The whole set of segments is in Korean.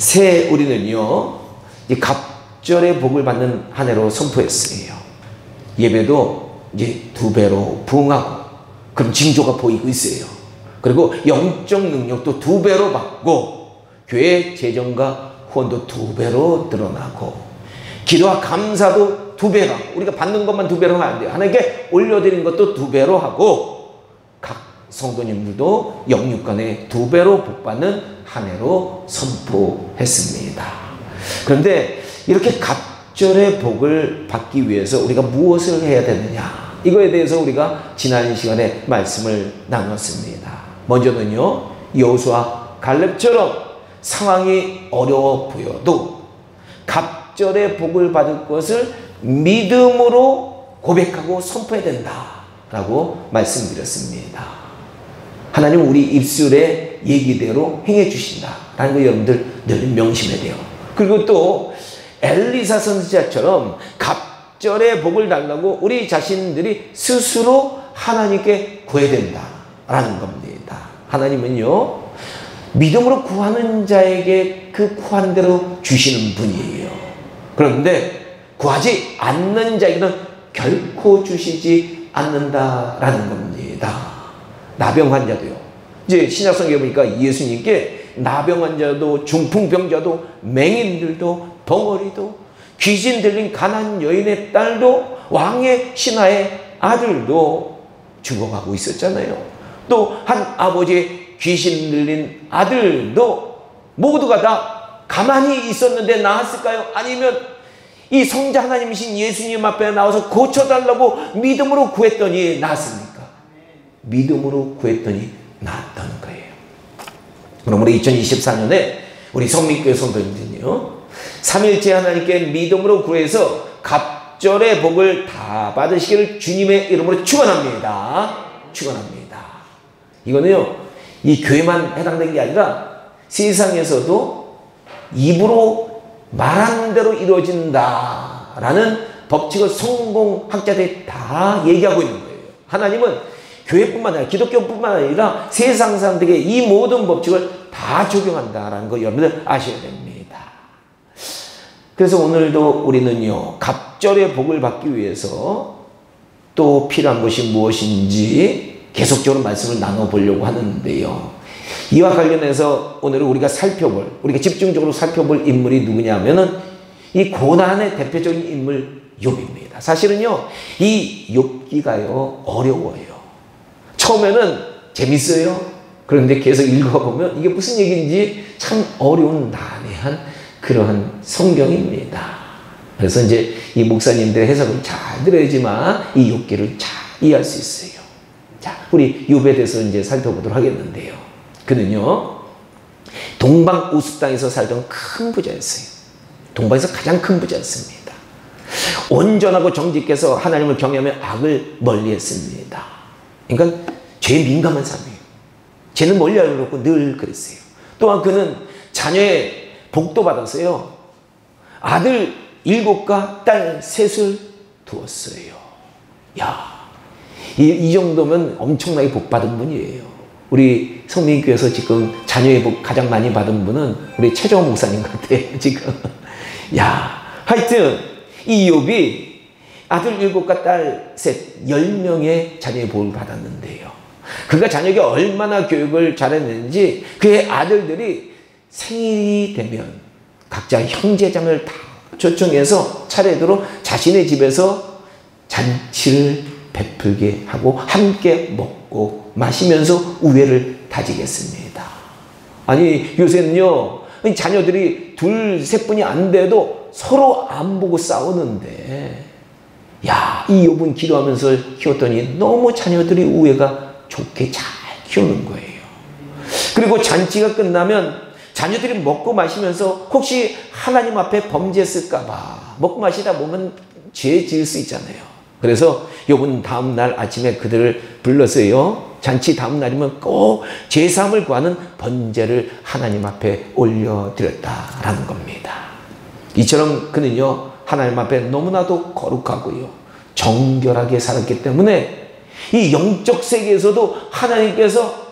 새 우리는요, 이 갑절의 복을 받는 한 해로 선포했어요. 예배도 이제 2배로 부응하고 그런 징조가 보이고 있어요. 그리고 영적 능력도 2배로 받고 교회 재정과 후원도 2배로 늘어나고 기도와 감사도 2배로 하고 우리가 받는 것만 2배로 하면 안 돼요. 하나님께 올려드린 것도 2배로 하고 각 성도님들도 영육간에 2배로 복받는 한 해로 선포했습니다. 그런데 이렇게 갑절의 복을 받기 위해서 우리가 무엇을 해야 되느냐, 이거에 대해서 우리가 지난 시간에 말씀을 나눴습니다. 먼저는요, 여호수아 갈렙처럼 상황이 어려워 보여도 갑절의 복을 받을 것을 믿음으로 고백하고 선포해야 된다라고 말씀드렸습니다. 하나님 우리 입술의 얘기대로 행해 주신다라는 거 여러분들 늘 명심해야 돼요. 그리고 또 엘리사 선지자처럼 갑절의 복을 달라고 우리 자신들이 스스로 하나님께 구해야 된다라는 겁니다. 하나님은요, 믿음으로 구하는 자에게 그 구하는 대로 주시는 분이에요. 그런데 구하지 않는 자에게는 결코 주시지 않는다라는 겁니다. 나병 환자도요, 이제 신약성경에 보니까 예수님께 나병 환자도 중풍병자도 맹인들도 벙어리도 귀신 들린 가난한 여인의 딸도 왕의 신하의 아들도 죽어가고 있었잖아요. 또 한 아버지의 귀신 들린 아들도 모두가 다 가만히 있었는데 나았을까요? 아니면 이 성자 하나님이신 예수님 앞에 나와서 고쳐달라고 믿음으로 구했더니 나았습니까? 믿음으로 구했더니 나았다는 거예요. 그럼 우리 2024년에 우리 성민교회 성도님들은요, 3일째 하나님께 믿음으로 구해서 갑절의 복을 다 받으시기를 주님의 이름으로 축원합니다. 축원합니다. 이거는요, 이 교회만 해당된 게 아니라 세상에서도 입으로 말한 대로 이루어진다라는 법칙을 성공학자들이 다 얘기하고 있는 거예요. 하나님은 교회뿐만 아니라 기독교뿐만 아니라 세상 사람들에게 이 모든 법칙을 다 적용한다라는 거 여러분들 아셔야 됩니다. 그래서 오늘도 우리는요, 갑절의 복을 받기 위해서 또 필요한 것이 무엇인지 계속적으로 말씀을 나눠보려고 하는데요. 이와 관련해서 오늘은 우리가 집중적으로 살펴볼 인물이 누구냐면은 이 고난의 대표적인 인물 욥입니다. 사실은요, 이 욥기가요, 어려워요. 처음에는 재밌어요. 그런데 계속 읽어보면 이게 무슨 얘기인지 참 어려운 난해한 그러한 성경입니다. 그래서 이제 이 목사님들의 해석을 잘 들어야지만 이 욥기를 잘 이해할 수 있어요. 자, 우리 욥에 대해서 이제 살펴보도록 하겠는데요. 그는요, 동방 우스 땅에서 살던 큰 부자였어요. 동방에서 가장 큰 부자였습니다. 온전하고 정직해서 하나님을 경외하며 악을 멀리했습니다. 그러니까 죄에 민감한 사람이에요. 죄는 멀리하려고 늘 그랬어요. 또한 그는 자녀의 복도 받았어요. 아들 7과 딸 3을 두었어요. 야, 이 정도면 엄청나게 복 받은 분이에요. 우리 성민교회에서 지금 자녀의 복 가장 많이 받은 분은 우리 최정호 목사님 같아요, 지금. 야, 하여튼 이 욥이 아들 7과 딸 3, 10명의 자녀의 복을 받았는데요. 그가 자녀에게 얼마나 교육을 잘했는지 그의 아들들이 생일이 되면 각자 형제장을 다 초청해서 차례대로 자신의 집에서 잔치를 베풀게 하고 함께 먹고 마시면서 우애를 다지겠습니다. 아니, 요새는요, 자녀들이 2, 3분이 안 돼도 서로 안 보고 싸우는데, 야, 이 욥은 기도하면서 키웠더니 너무 자녀들이 우애가 좋게 잘 키우는 거예요. 그리고 잔치가 끝나면 자녀들이 먹고 마시면서 혹시 하나님 앞에 범죄했을까봐 먹고 마시다 보면 죄 지을 수 있잖아요. 그래서 욥은 다음 날 아침에 그들을 불러서요, 잔치 다음 날이면 꼭 제사함을 구하는 번제를 하나님 앞에 올려드렸다라는 겁니다. 이처럼 그는요, 하나님 앞에 너무나도 거룩하고요, 정결하게 살았기 때문에 이 영적 세계에서도 하나님께서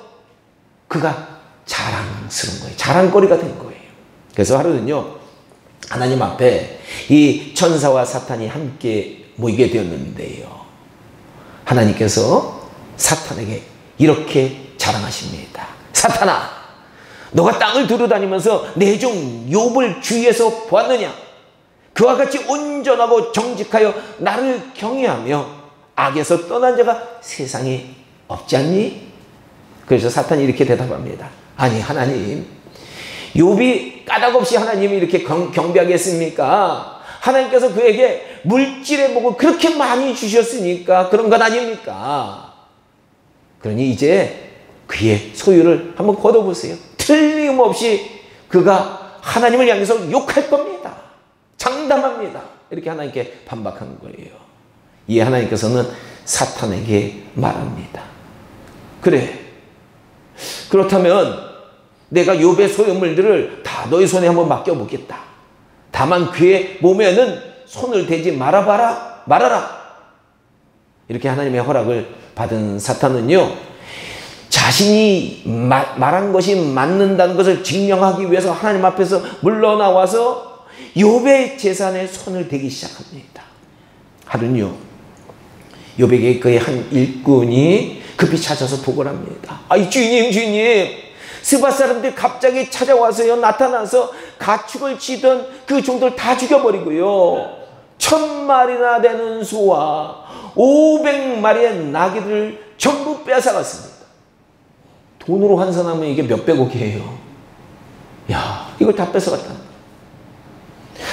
그가 자랑스러운 거예요. 자랑거리가 된 거예요. 그래서 하루는요, 하나님 앞에 이 천사와 사탄이 함께 모이게 되었는데요, 하나님께서 사탄에게 이렇게 자랑하십니다. 사탄아, 너가 땅을 두루다니면서 내 종 욥을 주위에서 보았느냐? 그와 같이 온전하고 정직하여 나를 경외하며 악에서 떠난 자가 세상에 없지 않니? 그래서 사탄이 이렇게 대답합니다. 아니, 하나님, 욥이 까닭없이 하나님이 이렇게 경배하겠습니까? 하나님께서 그에게 물질의 복을 그렇게 많이 주셨으니까 그런 것 아닙니까? 그러니 이제 그의 소유를 한번 걷어보세요. 틀림없이 그가 하나님을 향해서 욕할 겁니다. 장담합니다. 이렇게 하나님께 반박한 거예요. 이에 하나님께서는 사탄에게 말합니다. 그래, 그렇다면 내가 욥의 소유물들을 다 너희 손에 한번 맡겨보겠다. 다만 그의 몸에는 손을 대지 말아라. 이렇게 하나님의 허락을 받은 사탄은요, 자신이 말한 것이 맞는다는 것을 증명하기 위해서 하나님 앞에서 물러나와서 욥의 재산에 손을 대기 시작합니다. 하루는요, 욥에게 그의 한 일꾼이 급히 찾아서 보고를 합니다. 아이, 주인님, 스바 사람들이 갑자기 찾아와서요, 나타나서 가축을 치던 그 종들 다 죽여버리고요, 1000마리나 되는 소와 500마리의 나귀를 전부 빼앗아갔습니다. 돈으로 환산하면 이게 몇백억이에요. 야, 이걸 다 뺏어갔다.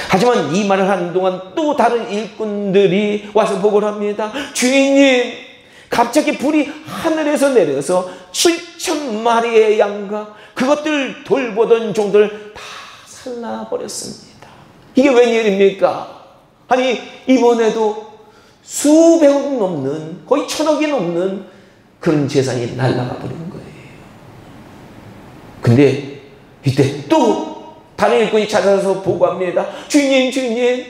하지만 이 말을 하는 동안 또 다른 일꾼들이 와서 보고를 합니다. 주인님, 갑자기 불이 하늘에서 내려서 7,000마리의 양과 그것들 돌보던 종들 다 살라버렸습니다. 이게 웬일입니까? 아니, 이번에도 수백억 넘는, 거의 1000억이 넘는 그런 재산이 날아가 버린 거예요. 근데 이때 또 다른 일꾼이 찾아서 보고합니다. 주인님,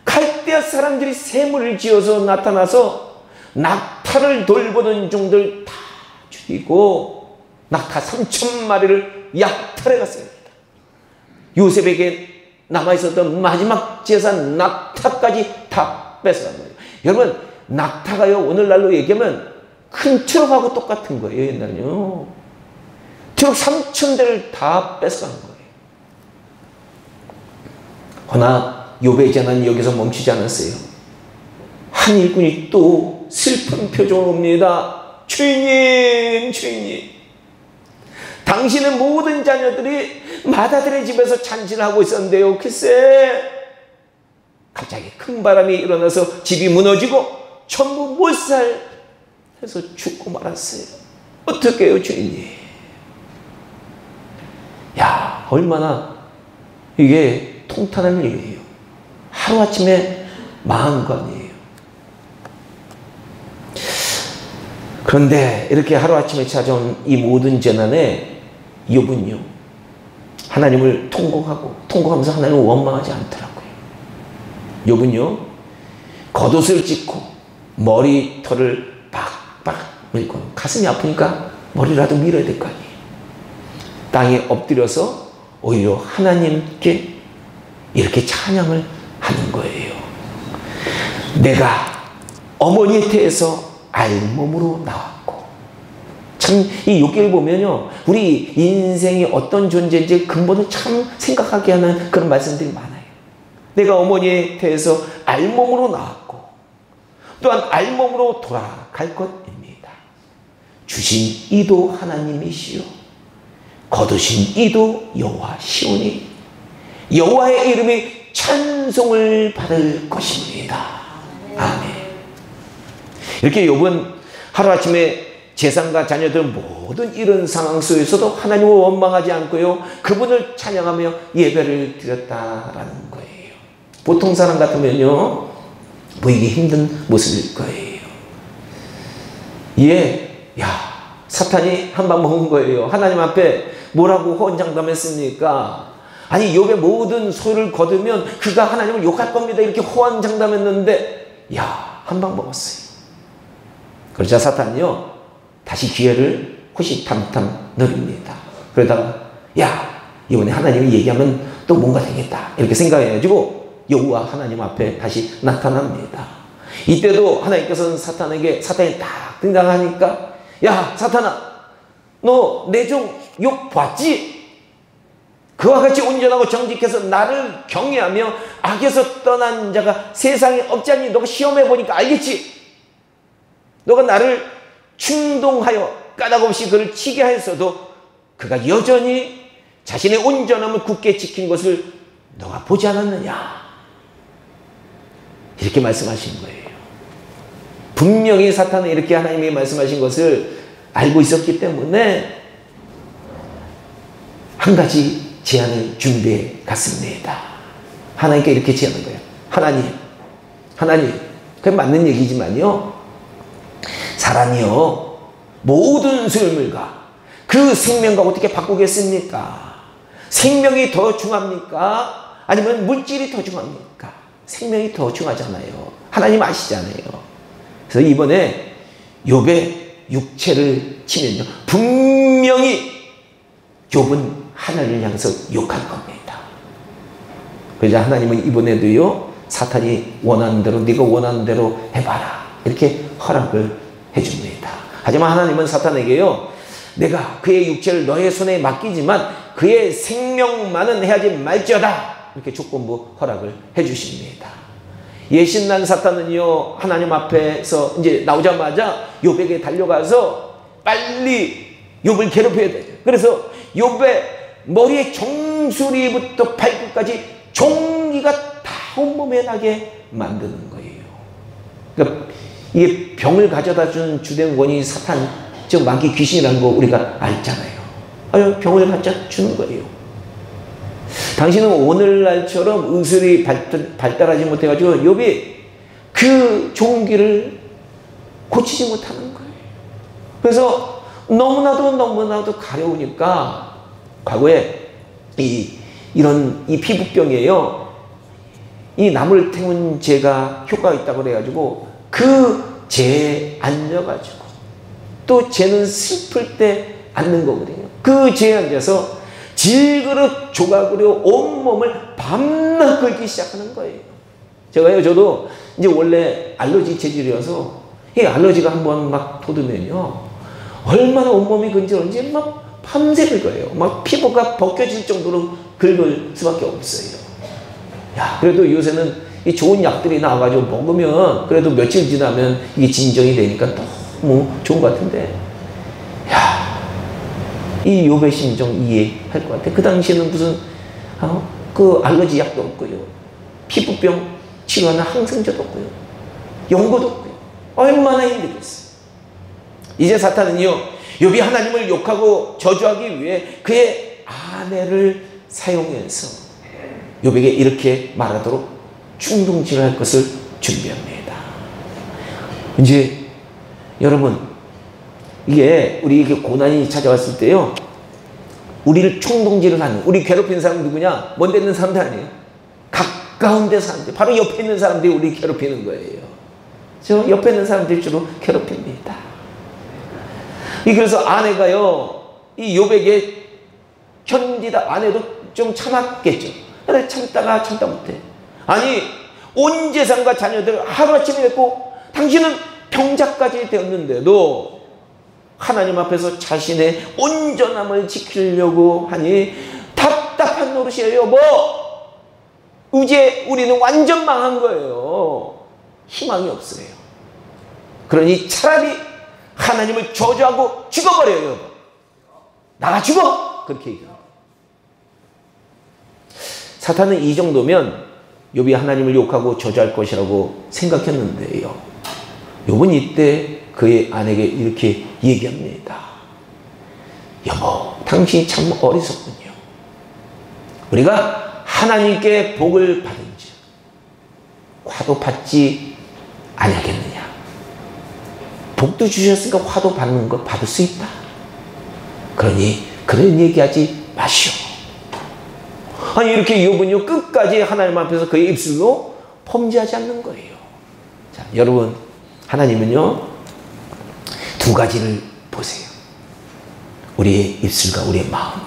갈대아 사람들이 샘을 지어서 나타나서 낙타를 돌보던 종들 다 죽이고 낙타 3000마리를 약탈해 갔습니다. 요셉에게 남아있었던 마지막 재산 낙타까지 다 뺏어간 거예요. 여러분, 낙타가요, 오늘날로 얘기하면 큰 트럭하고 똑같은 거예요. 옛날에요, 트럭 3000대를 다 뺏어간 거예요. 허나 욥의 재난이 여기서 멈추지 않았어요. 한 일꾼이 또 슬픈 표정을 옵니다. 주인님, 당신의 모든 자녀들이 맏아들의 집에서 잔치를 하고 있었는데요, 글쎄 갑자기 큰 바람이 일어나서 집이 무너지고 전부 몰살해서 죽고 말았어요. 어떻게 해요, 주인님? 야, 얼마나 이게 통탄한 일이에요. 하루아침에 망한 거 아니에요. 그런데 이렇게 하루아침에 찾아온 이 모든 재난에 욥은요, 하나님을 통곡하면서 하나님을 원망하지 않더라고요. 욥은요, 겉옷을 찢고 머리털을 빡빡 밀고, 가슴이 아프니까 머리라도 밀어야 될 거 아니에요. 땅에 엎드려서 오히려 하나님께 이렇게 찬양을 하는 거예요. 내가 어머니의 태에서 알몸으로 나왔고, 참 이 욥기를 보면요, 우리 인생이 어떤 존재인지 근본을 참 생각하게 하는 그런 말씀들이 많아요. 내가 어머니의 태에서 알몸으로 나왔고 또한 알몸으로 돌아갈 것입니다. 주신 이도 하나님이시요 거두신 이도 여호와시오니 여호와의 이름이 찬송을 받을 것입니다. 아멘. 이렇게 욥은 하루아침에 재산과 자녀들 모든 이런 상황 속에서도 하나님을 원망하지 않고요, 그분을 찬양하며 예배를 드렸다라는 거예요. 보통 사람 같으면요, 보이기 힘든 모습일 거예요. 사탄이 한 방 먹은 거예요. 하나님 앞에 뭐라고 호언장담했습니까? 아니, 욥의 모든 소유를 거두면 그가 하나님을 욕할 겁니다. 이렇게 호언장담했는데, 한 방 먹었어요. 그러자 사탄이요, 다시 기회를 호시탐탐 노립니다. 그러다가 이번에 하나님이 얘기하면 또 뭔가 되겠다 이렇게 생각해가지고 여호와 하나님 앞에 다시 나타납니다. 이때도 하나님께서는 사탄이 딱 등장하니까 야 사탄아 너 내 종 욥 봤지? 그와 같이 온전하고 정직해서 나를 경외하며 악에서 떠난 자가 세상에 없지 않니? 너가 시험해보니까 알겠지? 너가 나를 충동하여 까닭없이 그를 치게 하였어도 그가 여전히 자신의 온전함을 굳게 지킨 것을 너가 보지 않았느냐? 이렇게 말씀하신 거예요. 분명히 사탄은 이렇게 하나님이 말씀하신 것을 알고 있었기 때문에 한 가지 제안을 준비해 갔습니다. 하나님께 이렇게 제안한 거예요. 하나님, 그게 맞는 얘기지만요. 사람이요, 모든 소유물과 그 생명과 어떻게 바꾸겠습니까? 생명이 더 중요합니까? 아니면 물질이 더 중요합니까? 생명이 더 중요하잖아요. 하나님 아시잖아요. 그래서 이번에 욥의 육체를 치면요, 분명히 욥은 하나님을 향해서 욕할 겁니다. 그래서 하나님은 이번에도요, 사탄이 원하는 대로, 네가 원하는 대로 해봐라 이렇게 허락을 해줍니다. 하지만 하나님은 사탄에게요, 내가 그의 육체를 너의 손에 맡기지만 그의 생명만은 해하지 말지어다 이렇게 조건부 허락을 해주십니다. 예신난 사탄은요, 하나님 앞에서 이제 나오자마자 욥에게 달려가서 빨리 욥을 괴롭혀야 되죠. 그래서 욥의 머리에 정수리부터 발끝까지 종기가 다 온몸에 나게 만드는 거예요. 그러니까 이게 병을 가져다 준 주된 원인이 사탄, 즉 마귀 귀신이라는 거 우리가 알잖아요. 병을 갖다 주는 거예요. 당신은 오늘날처럼 의술이 발달하지 못해가지고 욥이 그 종기를 고치지 못하는 거예요. 그래서 너무나도 가려우니까 과거에 이런 피부병이에요. 이 나물 태운 재가 효과가 있다고 그래가지고 그 재에 앉아가지고 또 쟤는 슬플 때 앉는 거거든요. 그 재에 앉아서 질그릇 조각으로 온몸을 밤낮 긁기 시작하는 거예요. 저도 이제 원래 알러지 체질이어서 이 알러지가 한번 막 돋으면요, 얼마나 온몸이 근질건지 막 밤새 긁어요. 막 피부가 벗겨질 정도로 긁을 수밖에 없어요. 야, 그래도 요새는 이 좋은 약들이 나와가지고 먹으면 그래도 며칠 지나면 이게 진정이 되니까 너무 좋은 것 같은데, 야, 이 욥의 심정 이해할 것 같아. 그 당시에는 무슨 그 알러지 약도 없고요, 피부병 치료하는 항생제도 없고요, 연고도 없고요. 얼마나 힘들겠어요. 이제 사탄은요, 욥이 하나님을 욕하고 저주하기 위해 그의 아내를 사용해서 욥에게 이렇게 말하도록 충동질할 것을 준비합니다. 이제 여러분, 이게 우리에게 고난이 찾아왔을 때요, 우리를 충동질을 하는, 우리 괴롭히는 사람은 누구냐? 먼데 있는 사람들 아니에요. 가까운 데 사람들, 바로 옆에 있는 사람들이 우리 괴롭히는 거예요. 저 옆에 있는 사람들이 주로 괴롭힙니다. 그래서 아내가요, 이 욥에게 견디다, 아내도 좀 참았겠죠. 근데 참다가 참다 못해. 아니, 온 재산과 자녀들 하루아침에 했고 당신은 병자까지 되었는데도 하나님 앞에서 자신의 온전함을 지키려고 하니 답답한 노릇이에요. 이제 우리는 완전 망한 거예요. 희망이 없어요. 그러니 차라리 하나님을 저주하고 죽어버려요. 나가 죽어! 그렇게 얘기해요. 사탄은 이 정도면 욥이 하나님을 욕하고 저주할 것이라고 생각했는데요, 욥은 이때 그의 아내에게 이렇게 얘기합니다. 여보, 당신이 참 어리석군요. 우리가 하나님께 복을 받은지 화도 받지 아니하겠느냐. 복도 주셨으니까 화도 받는 거 받을 수 있다. 그러니 그런 얘기하지 마시오. 아니, 이렇게 욥은요, 끝까지 하나님 앞에서 그의 입술로 범죄하지 않는 거예요. 자, 여러분, 하나님은요, 두 가지를 보세요. 우리의 입술과 우리의 마음.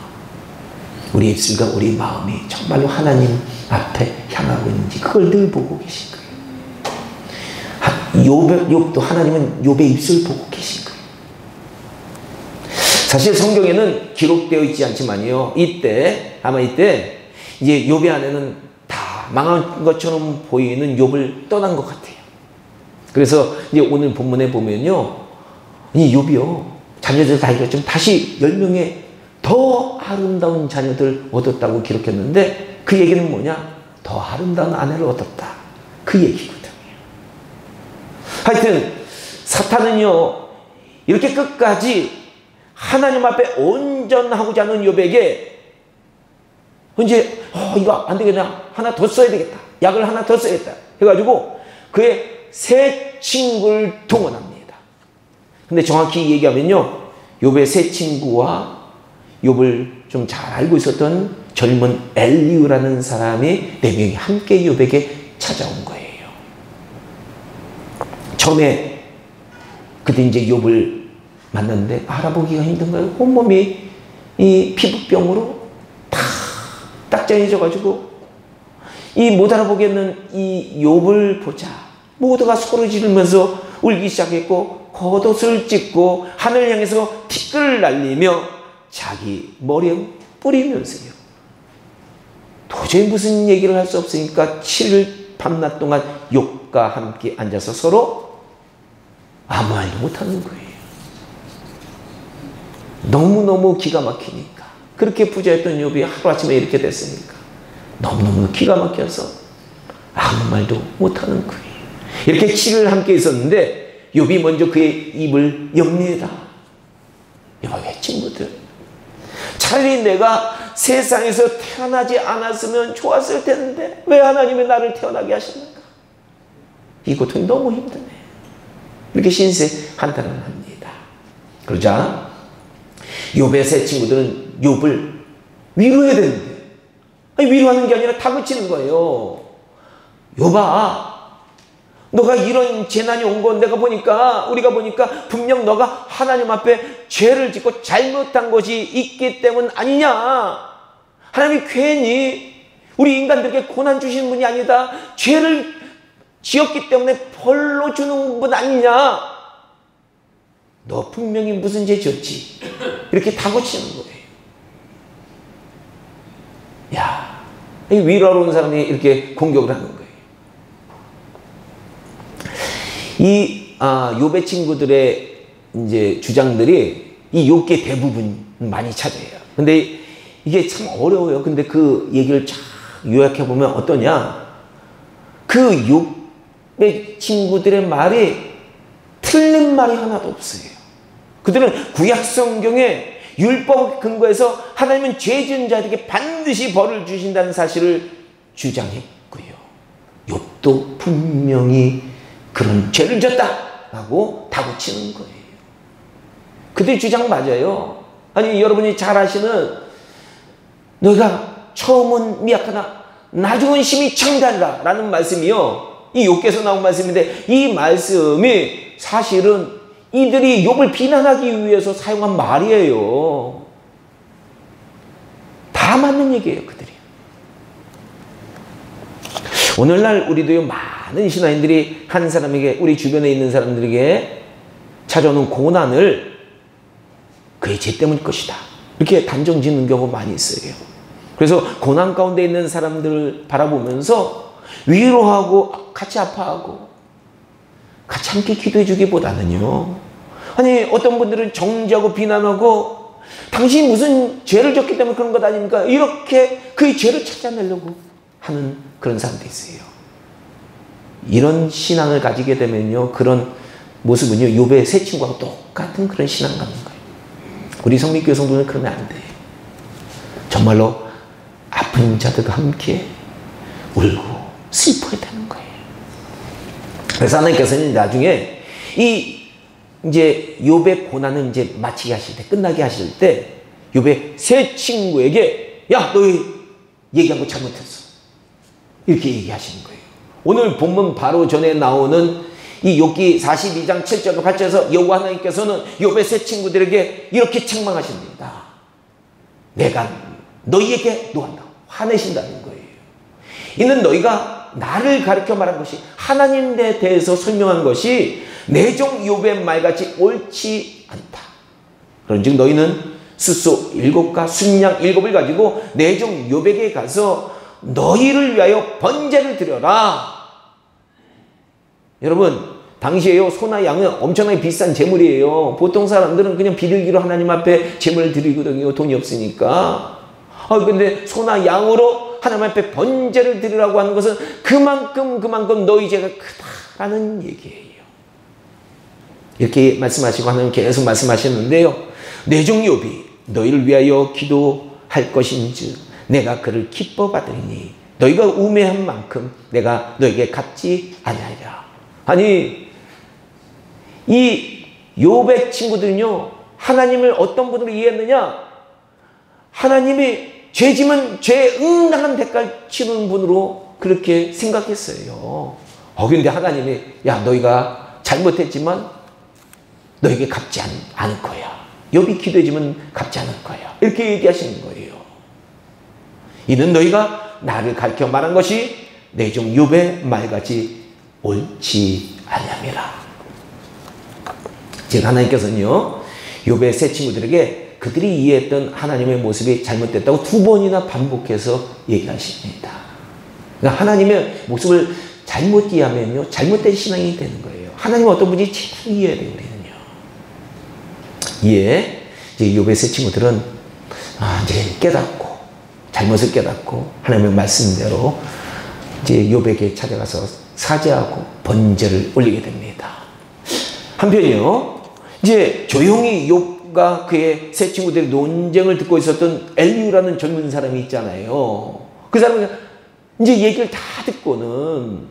우리 입술과 우리 마음이 정말로 하나님 앞에 향하고 있는지 그걸 늘 보고 계신 거예요. 욥도 하나님은 욥의 입술 보고 계신 거예요. 사실 성경에는 기록되어 있지 않지만요, 이때 이제 욥의 아내는 다 망한 것처럼 보이는 욥을 떠난 것 같아요. 그래서 이제 오늘 본문에 보면요, 이 욥이요, 자녀들 다 이겼지만 다시 10명의 더 아름다운 자녀들 얻었다고 기록했는데, 그 얘기는 뭐냐? 더 아름다운 아내를 얻었다, 그 얘기거든요. 하여튼 사탄은요, 이렇게 끝까지 하나님 앞에 온전하고자 하는 욥에게 이제 이거 안 되겠냐, 하나 더 써야 되겠다, 약을 하나 더 써야겠다 해가지고 그의 새 친구를 동원합니다. 근데 정확히 얘기하면요, 욥의 새 친구와 욥을 좀 잘 알고 있었던 젊은 엘리후라는 사람이 4명이 함께 욥에게 찾아온 거예요. 처음에 그때 이제 욥을 만났는데 알아보기가 힘든 거예요. 온몸이 이 피부병으로 다 딱정해져가지고 이 못 알아보겠는 이 욥을 보자 모두가 소리 지르면서 울기 시작했고, 겉옷을 찢고 하늘 향해서 티끌을 날리며 자기 머리에 뿌리면서요, 도저히 무슨 얘기를 할 수 없으니까 7일 밤낮 동안 욥과 함께 앉아서 서로 아무 말도 못하는 거예요. 너무너무 기가 막히니까. 그렇게 부자였던 욥이 하루아침에 이렇게 됐으니까 너무너무 기가 막혀서 아무 말도 못하는 거예요. 이렇게 7일 함께 있었는데 욥이 먼저 그의 입을 엽니다. 여봐요, 친구들, 차라리 내가 세상에서 태어나지 않았으면 좋았을 텐데 왜 하나님이 나를 태어나게 하시는가? 이 고통이 너무 힘드네. 이렇게 신세 한탄을 합니다. 그러자 욥의 새 친구들은 욥을 위로해야 되는데, 아니, 위로하는 게 아니라 다그치는 거예요. 욥아, 너가 이런 재난이 온 건 우리가 보니까 분명 너가 하나님 앞에 죄를 짓고 잘못한 것이 있기 때문 아니냐. 하나님이 괜히 우리 인간들에게 고난 주시는 분이 아니다. 죄를 지었기 때문에 벌로 주는 분 아니냐. 너 분명히 무슨 죄 지었지. 이렇게 다그치는 거예요. 야, 위로하러 온 사람이 이렇게 공격을 하는 거예요. 이 욥의 친구들의 이제 주장들이 이 욥기 대부분 많이 찾아요. 근데 이게 참 어려워요. 근데 그 얘기를 쫙 요약해 보면 어떠냐? 그 욥의 친구들의 말이 틀린 말이 하나도 없어요. 그들은 구약 성경에 율법 근거해서 하나님은 죄 지은 자들에게 반드시 벌을 주신다는 사실을 주장했고요. 욥도 분명히 그런 죄를 졌다라고 다그치는 거예요. 그들의 주장 맞아요. 아니, 여러분이 잘 아시는 너희가 처음은 미약하나 나중은 심히 창대하리라 라는 말씀이요, 이 욥기에서 나온 말씀인데, 이 말씀이 사실은 이들이 욥을 비난하기 위해서 사용한 말이에요. 다 맞는 얘기예요, 그들이. 오늘날 우리도요, 많은 신앙인들이 한 사람에게, 우리 주변에 있는 사람들에게 찾아오는 고난을 그의 죄 때문일 것이다, 이렇게 단정 짓는 경우가 많이 있어요. 그래서 고난 가운데 있는 사람들을 바라보면서 위로하고 같이 아파하고 같이 함께 기도해 주기보다는요, 아니, 어떤 분들은 정죄하고 비난하고 당신이 무슨 죄를 졌기 때문에 그런 것 아닙니까? 이렇게 그의 죄를 찾아내려고 하는 그런 사람도 있어요. 이런 신앙을 가지게 되면요, 그런 모습은요, 욥의 새 친구하고 똑같은 그런 신앙 갖는 거예요. 우리 성립교회 성도는 그러면 안 돼요. 정말로 아픈 자들과 함께 울고 슬퍼야 되는 거예요. 그래서 하나님께서는 나중에 이제 욥의 고난을 이제 마치게 하실 때, 끝나게 하실 때, 욥의 새 친구에게, 야, 너 얘기한 거 잘못했어, 이렇게 얘기하시는 거예요. 오늘 본문 바로 전에 나오는 이 욥기 42장 7절과 8절에서 여호와 하나님께서는 욥의 새 친구들에게 이렇게 책망하십니다. 내가 너희에게 노한다. 화내신다는 거예요. 이는 너희가 나를 가르쳐 말한 것이, 하나님에 대해서 설명한 것이 내 종 욥의 말같이 옳지 않다. 그런즉 너희는 숫소 7과 순양 7을 가지고 내 종 욥에게 가서 너희를 위하여 번제를 드려라. 여러분, 당시에요, 소나 양은 엄청나게 비싼 재물이에요. 보통 사람들은 그냥 비둘기로 하나님 앞에 재물을 드리거든요. 돈이 없으니까. 근데 소나 양으로 하나님 앞에 번제를 드리라고 하는 것은 그만큼 너희 죄가 크다라는 얘기예요. 이렇게 말씀하시고 하나님 계속 말씀하셨는데요. 내 종 욥이 너희를 위하여 기도할 것인즉 내가 그를 기뻐 받으리니 너희가 우매한 만큼 내가 너에게 갚지 아니하리라. 아니, 이 욥의 친구들은요, 하나님을 어떤 분으로 이해했느냐? 하나님이 죄지면 죄에 응당한 대가를 치는 분으로 그렇게 생각했어요. 근데 하나님이, 야, 너희가 잘못했지만 너에게 갚지 않을 거야. 욥이 기도해지면 갚지 않을 거야. 이렇게 얘기하시는 거예요. 이는 너희가 나를 가르쳐 말한 것이 내 종 욥의 말같이 옳지 아니함이라. 즉 하나님께서는요, 욥의 세 친구들에게 그들이 이해했던 하나님의 모습이 잘못됐다고 2번이나 반복해서 얘기하십니다. 그러니까 하나님의 모습을 잘못 이해하면요, 잘못된 신앙이 되는 거예요. 하나님 어떤 분이 제대로 이해해야 돼요, 우리는요. 이제 욥의 세 친구들은 이제 깨닫고, 잘못을 깨닫고 하나님의 말씀대로 이제 욥에게 찾아가서 사죄하고 번제를 올리게 됩니다. 한편이요, 이제 조용히 욥과 그의 세 친구들의 논쟁을 듣고 있었던 엘리후라는 젊은 사람이 있잖아요. 그 사람이 이제 얘기를 다 듣고는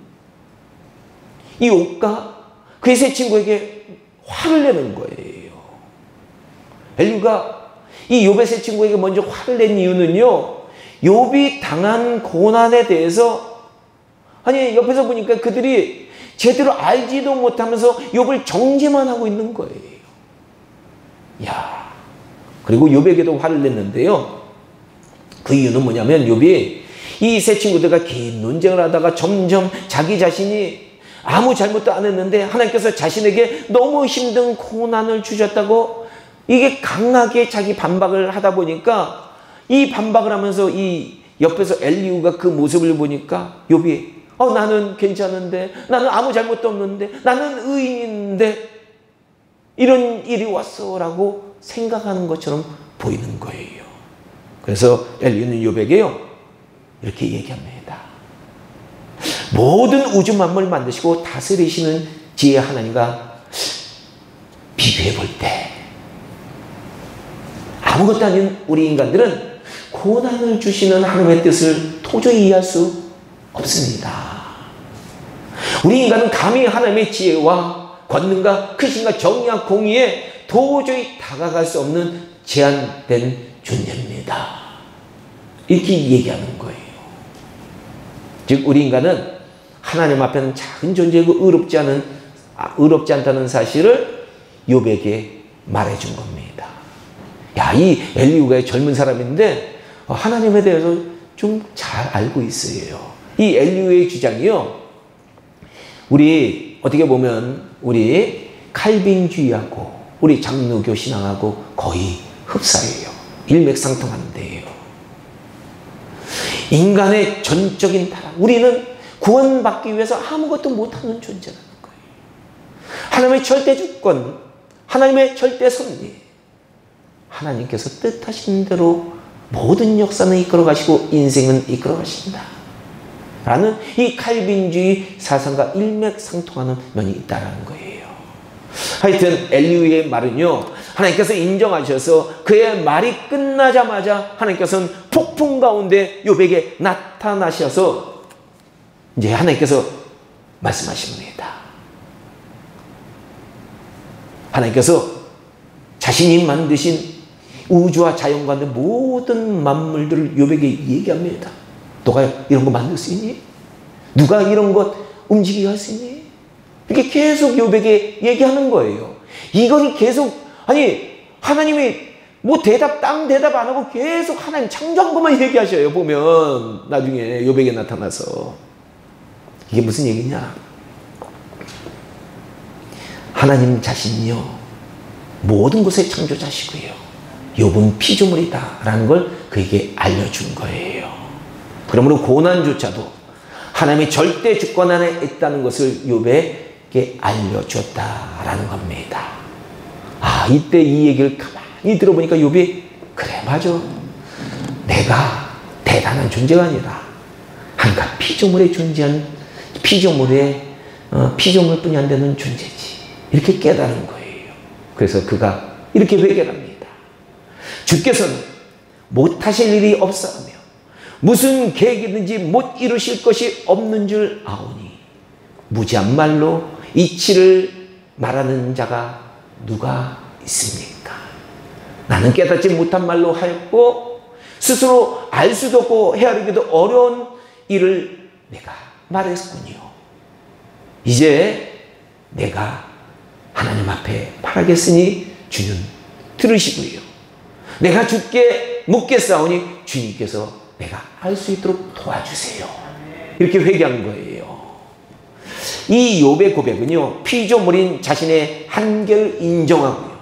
이 욥과 그의 세 친구에게 화를 내는 거예요. 엘리후가 이 욥의 세 친구에게 먼저 화를 낸 이유는요, 욥이 당한 고난에 대해서, 아니, 옆에서 보니까 그들이 제대로 알지도 못하면서 욥을 정죄만 하고 있는 거예요. 야, 그리고 욥에게도 화를 냈는데요. 그 이유는 뭐냐면 욥이 이 세 친구들과 긴 논쟁을 하다가 점점 자기 자신이 아무 잘못도 안 했는데 하나님께서 자신에게 너무 힘든 고난을 주셨다고 이게 강하게 자기 반박을 하다 보니까, 이 반박을 하면서 이 옆에서 엘리후가 그 모습을 보니까 욥이 나는 괜찮은데, 나는 아무 잘못도 없는데, 나는 의인인데 이런 일이 왔어 라고 생각하는 것처럼 보이는 거예요. 그래서 엘리후는 욥에게요, 이렇게 얘기합니다. 모든 우주 만물을 만드시고 다스리시는 지혜 하나님과 비교해 볼 때 아무것도 아닌 우리 인간들은 고난을 주시는 하나님의 뜻을 도저히 이해할 수 없습니다. 우리 인간은 감히 하나님의 지혜와 권능과 크신과 정의와 공의에 도저히 다가갈 수 없는 제한된 존재입니다. 이렇게 얘기하는 거예요. 즉 우리 인간은 하나님 앞에는 작은 존재이고 의롭지 않다는 사실을 욥에게 말해준 겁니다. 야, 이 엘리후가 젊은 사람인데 하나님에 대해서 좀 잘 알고 있어요. 이 엘리후의 주장이요, 우리 어떻게 보면 우리 칼빈주의하고 우리 장로교 신앙하고 거의 흡사해요. 일맥상통한데요. 인간의 전적인 타락, 우리는 구원받기 위해서 아무것도 못하는 존재라는 거예요. 하나님의 절대 주권, 하나님의 절대 섭리, 하나님께서 뜻하신 대로 모든 역사는 이끌어 가시고 인생은 이끌어 가신다 라는 이 칼빈주의 사상과 일맥상통하는 면이 있다는 거예요. 하여튼 엘리후의 말은요, 하나님께서 인정하셔서 그의 말이 끝나자마자 하나님께서는 폭풍 가운데 욥에게 나타나셔서 이제 하나님께서 말씀하십니다. 하나님께서 자신이 만드신 우주와 자연 가운데 모든 만물들을 욥에게 얘기합니다. 너가 이런 거 만들 수 있니? 누가 이런 것 움직이게 할 수 있니? 이렇게 계속 욥에게 얘기하는 거예요. 이걸 계속, 아니, 하나님이 뭐 땅 대답 안 하고 계속 하나님 창조한 것만 얘기하셔요. 보면 나중에 욥에게 나타나서. 이게 무슨 얘기냐? 하나님 자신이요 모든 것의 창조자시고요 욥은 피조물이다 라는 걸 그에게 알려준 거예요. 그러므로 고난조차도 하나님의 절대 주권 안에 있다는 것을 욥에게 알려줬다라는 겁니다. 이때 이 얘기를 가만히 들어보니까 욥이 그래 맞아, 내가 대단한 존재가 아니라 한갓 피조물에 존재한 피조물뿐이 안 되는 존재지, 이렇게 깨달은 거예요. 그래서 그가 이렇게 회개합니다. 주께서는 못하실 일이 없사오며 무슨 계획이든지 못 이루실 것이 없는 줄 아오니 무지한 말로 이치를 말하는 자가 누가 있습니까? 나는 깨닫지 못한 말로 하였고 스스로 알 수도 없고 헤아리기도 어려운 일을 내가 말했군요. 이제 내가 하나님 앞에 말하겠으니 주는 들으시고요. 내가 주께 묻겠사오니 주님께서 내가 알 수 있도록 도와주세요. 이렇게 회개한 거예요. 이 욥의 고백은요, 피조물인 자신의 한계를 인정하고요,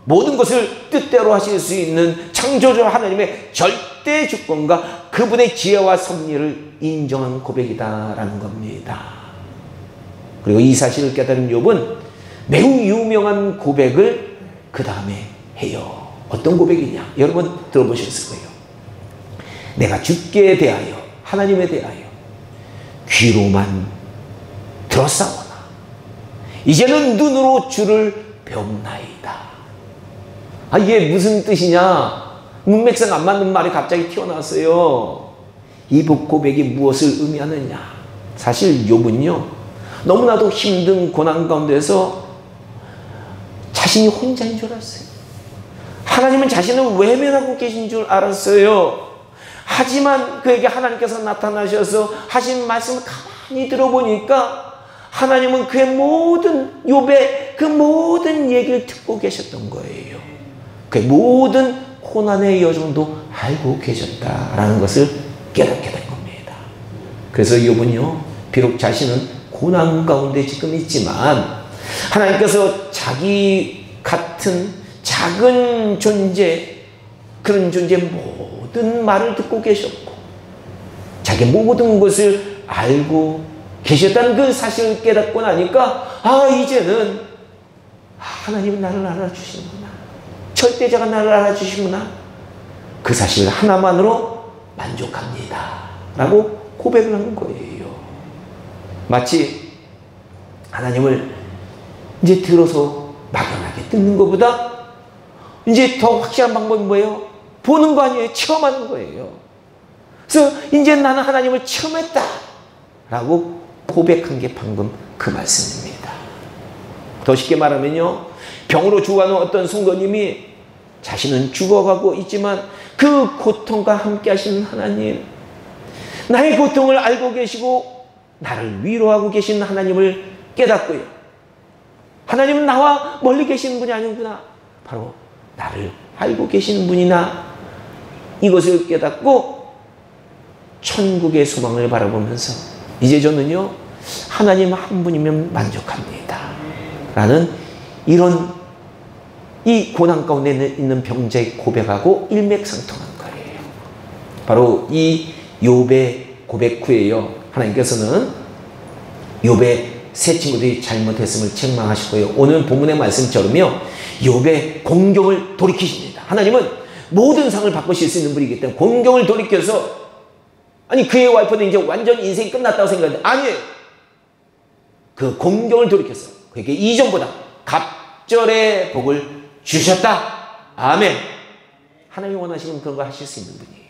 모든 것을 뜻대로 하실 수 있는 창조주 하나님의 절대 주권과 그분의 지혜와 섭리를 인정한 고백이다라는 겁니다. 그리고 이 사실을 깨달은 욥은 매우 유명한 고백을 그 다음에 해요. 어떤 고백이냐? 여러분 들어보셨을 거예요. 내가 주께 대하여, 하나님에 대하여 귀로만 들었사오나 이제는 눈으로 주를 배움나이다. 이게 무슨 뜻이냐? 문맥상 안 맞는 말이 갑자기 튀어나왔어요. 이 고백이 무엇을 의미하느냐? 사실 욥은요, 너무나도 힘든 고난 가운데서 자신이 혼자인 줄 알았어요. 하나님은 자신을 외면하고 계신 줄 알았어요. 하지만 그에게 하나님께서 나타나셔서 하신 말씀을 가만히 들어보니까 하나님은 그의 모든 욥의 그 모든 얘기를 듣고 계셨던 거예요. 그의 모든 고난의 여정도 알고 계셨다라는 것을 깨닫게 된 겁니다. 그래서 욥은요, 비록 자신은 고난 가운데 지금 있지만 하나님께서 자기 같은 작은 존재, 그런 존재의 모든 말을 듣고 계셨고 자기 모든 것을 알고 계셨다는 그 사실을 깨닫고 나니까 이제는 하나님은 나를 알아주시는구나, 절대자가 나를 알아주시구나, 그 사실 하나만으로 만족합니다 라고 고백을 한 거예요. 마치 하나님을 이제 들어서 막연하게 듣는 것보다 이제 더 확실한 방법이 뭐예요? 보는 거 아니에요. 체험하는 거예요. 그래서 이제 나는 하나님을 체험했다 라고 고백한 게 방금 그 말씀입니다. 더 쉽게 말하면요, 병으로 죽어가는 어떤 성도님이 자신은 죽어가고 있지만 그 고통과 함께 하시는 하나님, 나의 고통을 알고 계시고 나를 위로하고 계신 하나님을 깨닫고요, 하나님은 나와 멀리 계시는 분이 아니구나, 바로 나를 알고 계시는 분이나, 이것을 깨닫고 천국의 소망을 바라보면서 이제 저는요, 하나님 한 분이면 만족합니다 라는 이런 이 고난 가운데 있는 병자의 고백하고 일맥상통한 거예요. 바로 이 욥의 고백 후에요, 하나님께서는 욥의 세 친구들이 잘못했음을 책망하시고요, 오늘 본문의 말씀처럼요, 욥의 공경을 돌이키십니다. 하나님은 모든 상을 바꾸실 수 있는 분이기 때문에 공경을 돌이켜서, 아니 그의 와이프는 이제 완전 인생이 끝났다고 생각하는데 아니에요. 그 공경을 돌이켜서 그에게 이전보다 갑절의 복을 주셨다. 아멘. 하나님이 원하시는 그런 거 하실 수 있는 분이에요.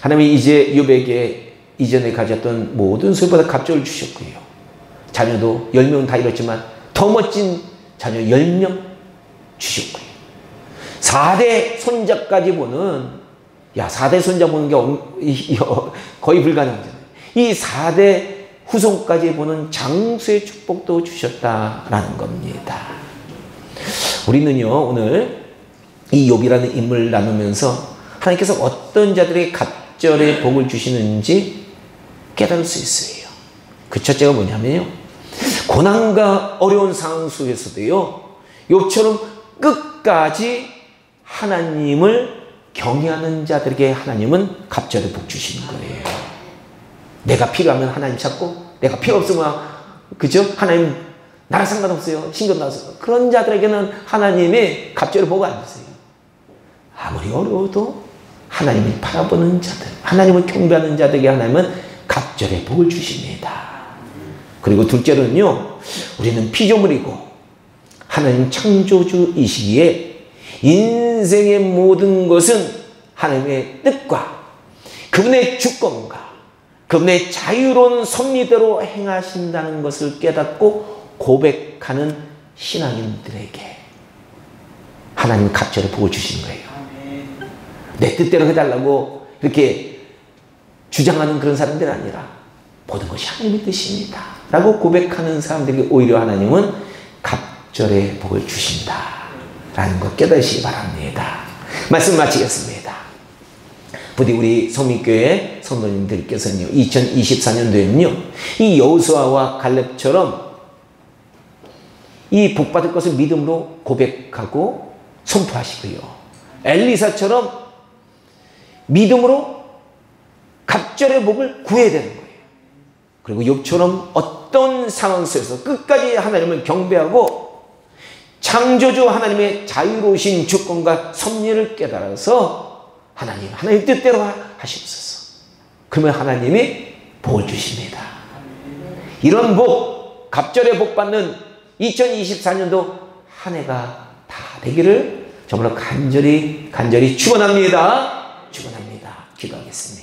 하나님이 이제 욥에게 이전에 가졌던 모든 소유보다 갑절을 주셨고요, 자녀도 10명은 다 이뤘지만 더 멋진 자녀 10명 주셨고요, 4대 손자까지 보는, 4대 손자 보는 게 거의 불가능하잖아요. 이 4대 후손까지 보는 장수의 축복도 주셨다라는 겁니다. 우리는요, 오늘 이 욥이라는 인물을 나누면서 하나님께서 어떤 자들에게 갑절의 복을 주시는지 깨달을 수 있어요. 그 첫째가 뭐냐면요, 고난과 어려운 상황 속에서도요, 욥처럼 끝까지 하나님을 경외하는 자들에게 하나님은 갑절의 복 주시는 거예요. 내가 필요하면 하나님 찾고, 내가 필요 없으면 그죠? 하나님 나랑 상관없어요. 신경 나서. 그런 자들에게는 하나님의 갑절의 복을 안 주세요. 아무리 어려워도 하나님을 바라보는 자들, 하나님을 경배하는 자들에게 하나님은 갑절의 복을 주십니다. 그리고 둘째로는요, 우리는 피조물이고 하나님 창조주이시기에 인생의 모든 것은 하나님의 뜻과 그분의 주권과 그분의 자유로운 섭리대로 행하신다는 것을 깨닫고 고백하는 신앙인들에게 하나님 갑절의 복을 주시는 거예요. 내 뜻대로 해달라고 이렇게 주장하는 그런 사람들이 아니라 모든 것이 하나님의 뜻입니다 라고 고백하는 사람들에게 오히려 하나님은 갑절의 복을 주신다 라는 것 깨달으시기 바랍니다. 말씀 마치겠습니다. 부디 우리 성민교회 성도님들께서는요, 2024년도에는요 이 여호수아와 갈렙처럼 이 복받을 것을 믿음으로 고백하고 선포하시고요, 엘리사처럼 믿음으로 갑절의 복을 구해야 되는 거예요. 그리고 욥처럼 어떤 상황 속에서 끝까지 하나님을 경배하고 창조주 하나님의 자유로우신 주권과 섭리를 깨달아서 하나님 뜻대로 하시옵소서. 그러면 하나님이 복을 주십니다. 이런 복, 갑절의 복 받는 2024년도 한 해가 다 되기를 정말로 간절히 축원합니다. 기도하겠습니다.